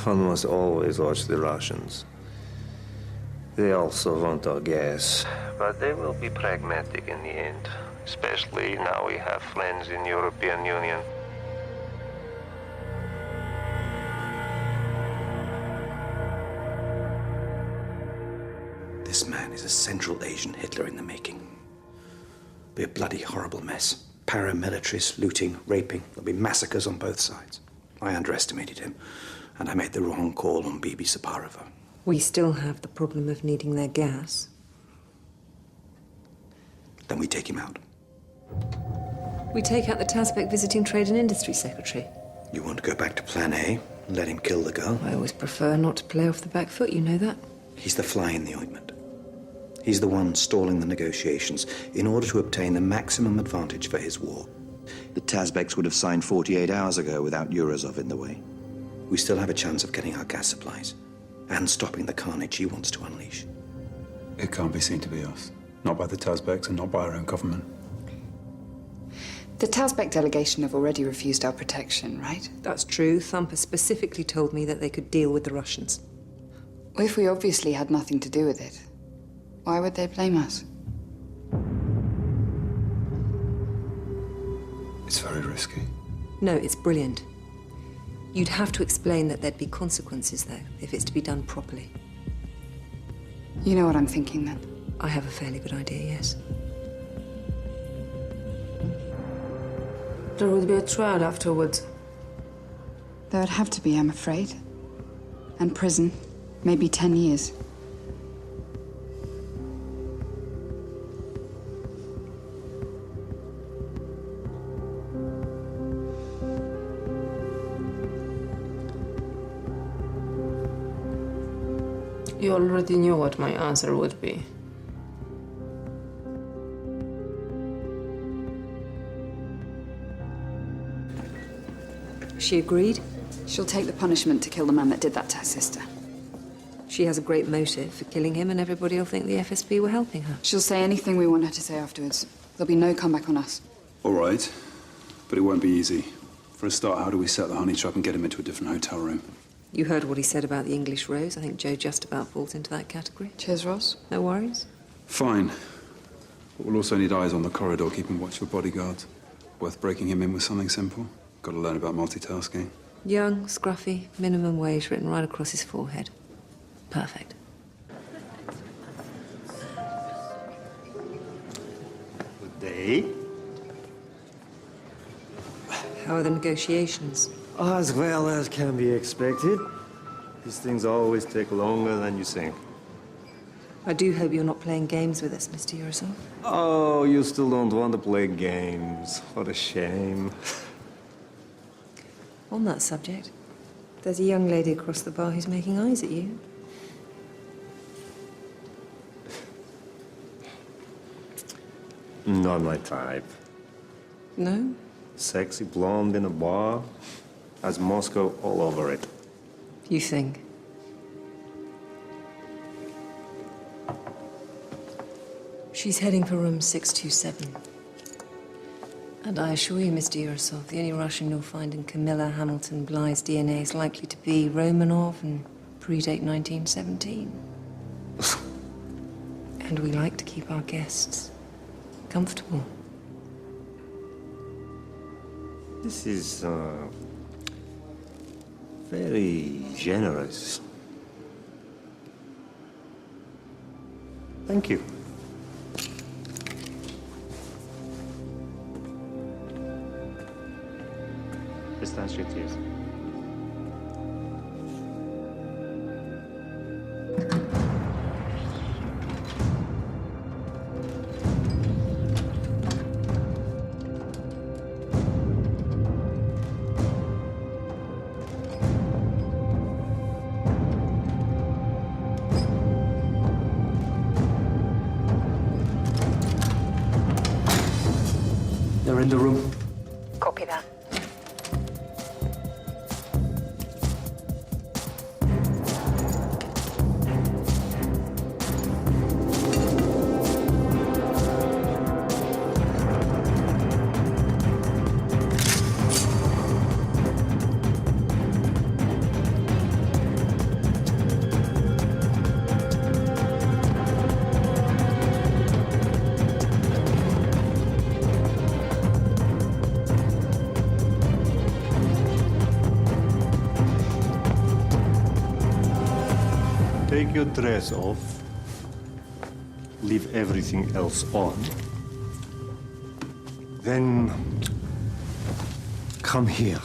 One must always watch the Russians. They also want our gas. But they will be pragmatic in the end. Especially now we have friends in European Union. This man is a Central Asian Hitler in the making. Be a bloody horrible mess. Paramilitaries, looting, raping. There'll be massacres on both sides. I underestimated him, and I made the wrong call on Bibi Saparova. We still have the problem of needing their gas. Then we take him out. We take out the Tazbek Visiting Trade and Industry Secretary. You want to go back to Plan A and let him kill the girl? I always prefer not to play off the back foot, you know that. He's the fly in the ointment. He's the one stalling the negotiations in order to obtain the maximum advantage for his war. The Tazbeks would have signed 48 hours ago without Yurazov in the way. We still have a chance of getting our gas supplies and stopping the carnage he wants to unleash. It can't be seen to be us. Not by the Tazbeks and not by our own government. The Tazbek delegation have already refused our protection, right? That's true. Thumper specifically told me that they could deal with the Russians. Well, if we obviously had nothing to do with it, why would they blame us? It's very risky. No, it's brilliant. You'd have to explain that there'd be consequences, though, if it's to be done properly. You know what I'm thinking, then? I have a fairly good idea, yes. There would be a trial afterwards. There would have to be, I'm afraid. And prison, maybe 10 years. You already knew what my answer would be. She agreed. She'll take the punishment to kill the man that did that to her sister. She has a great motive for killing him, and everybody will think the FSB were helping her. She'll say anything we want her to say afterwards. There'll be no comeback on us. All right, but it won't be easy. For a start, how do we set the honey trap and get him into a different hotel room? You heard what he said about the English rose. I think Joe just about falls into that category. Cheers, Ross. No worries. Fine. But we'll also need eyes on the corridor, keeping watch for bodyguards. Worth breaking him in with something simple. Got to learn about multitasking. Young, scruffy, minimum wage written right across his forehead. Perfect. Good day. How are the negotiations? As well as can be expected. These things always take longer than you think. I do hope you're not playing games with us, Mr. Yurazov. Oh, you still don't want to play games. What a shame. On that subject, there's a young lady across the bar who's making eyes at you. Not my type. No? Sexy blonde in a bar has Moscow all over it. You think? She's heading for room 627. And I assure you, Mr. Yurazov, the only Russian you'll find in Camilla Hamilton Blythe's DNA is likely to be Romanov and predate 1917. And we like to keep our guests comfortable. This is, very generous. Thank you. Здравствуйте. They're in the room. Copy that. Take your dress off. Leave everything else on. Then come here.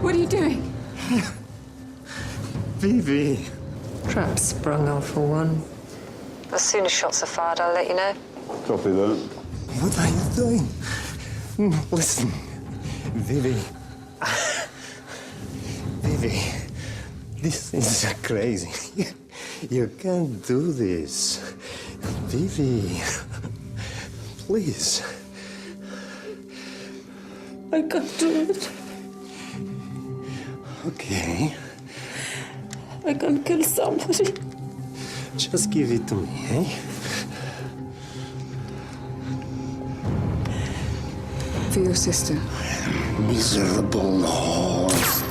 What are you doing? Vivi. Trap sprung, Alpha 1. As soon as shots are fired, I'll let you know. Copy that. What are you doing? Listen, Vivi. Vivi, this is crazy. You can't do this. Vivi, please. I can't do it. Okay, I can't kill somebody. just give it to me, eh? For your sister. Miserable horse.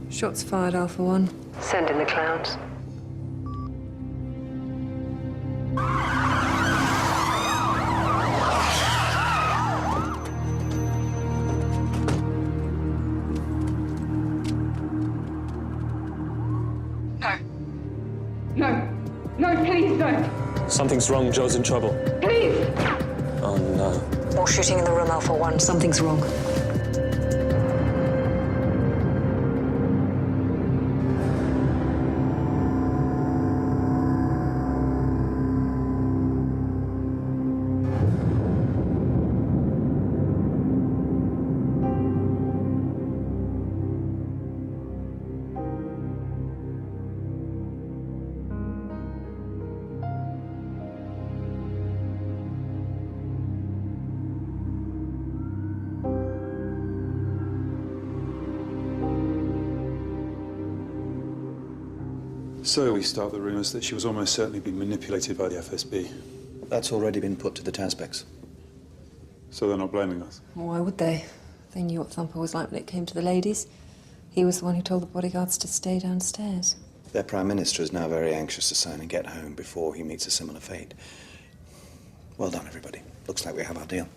Shots fired, Alpha 1. Send in the clowns. No. No, please don't. Something's wrong. Joe's in trouble. Please! Oh, no. More shooting in the room, Alpha 1. Something's wrong. So we start the rumours that she was almost certainly being manipulated by the FSB. That's already been put to the Tazbeks. So they're not blaming us. Why would they? They knew what Thumper was like when it came to the ladies. He was the one who told the bodyguards to stay downstairs. Their Prime Minister is now very anxious to sign and get home before he meets a similar fate. Well done, everybody. Looks like we have our deal.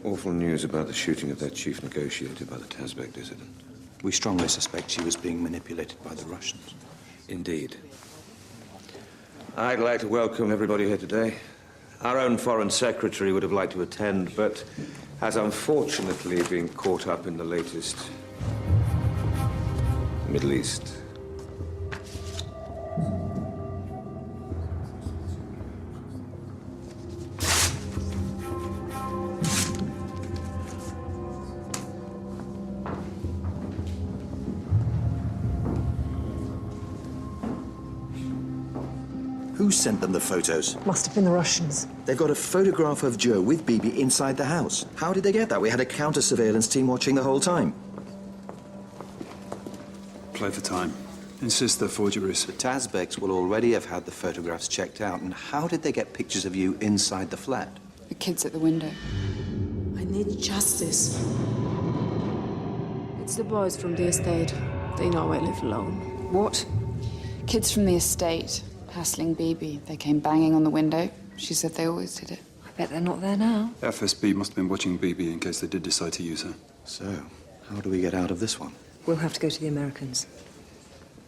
Awful news about the shooting of that chief negotiator by the Tazbek dissident. We strongly suspect she was being manipulated by the Russians. Indeed. I'd like to welcome everybody here today. Our own Foreign Secretary would have liked to attend, but has unfortunately been caught up in the latest Middle East. Who sent them the photos? Must have been the Russians. They've got a photograph of Joe with Bibi inside the house. How did they get that? We had a counter-surveillance team watching the whole time. Play for time. Insist they're forgeries. The Tazbeks will already have had the photographs checked out. And how did they get pictures of you inside the flat? The kids at the window. I need justice. It's the boys from the estate. They know I live alone. What? Kids from the estate, hassling Bibi. They came banging on the window. She said they always did it. I bet they're not there now. FSB must have been watching Bibi in case they did decide to use her. So, how do we get out of this one? We'll have to go to the Americans.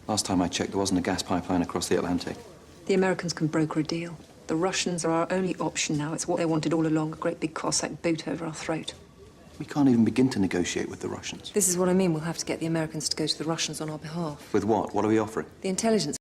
Last time I checked, there wasn't a gas pipeline across the Atlantic. The Americans can broker a deal. The Russians are our only option now. It's what they wanted all along, a great big Cossack boot over our throat. We can't even begin to negotiate with the Russians. This is what I mean. We'll have to get the Americans to go to the Russians on our behalf. With what? What are we offering? The intelligence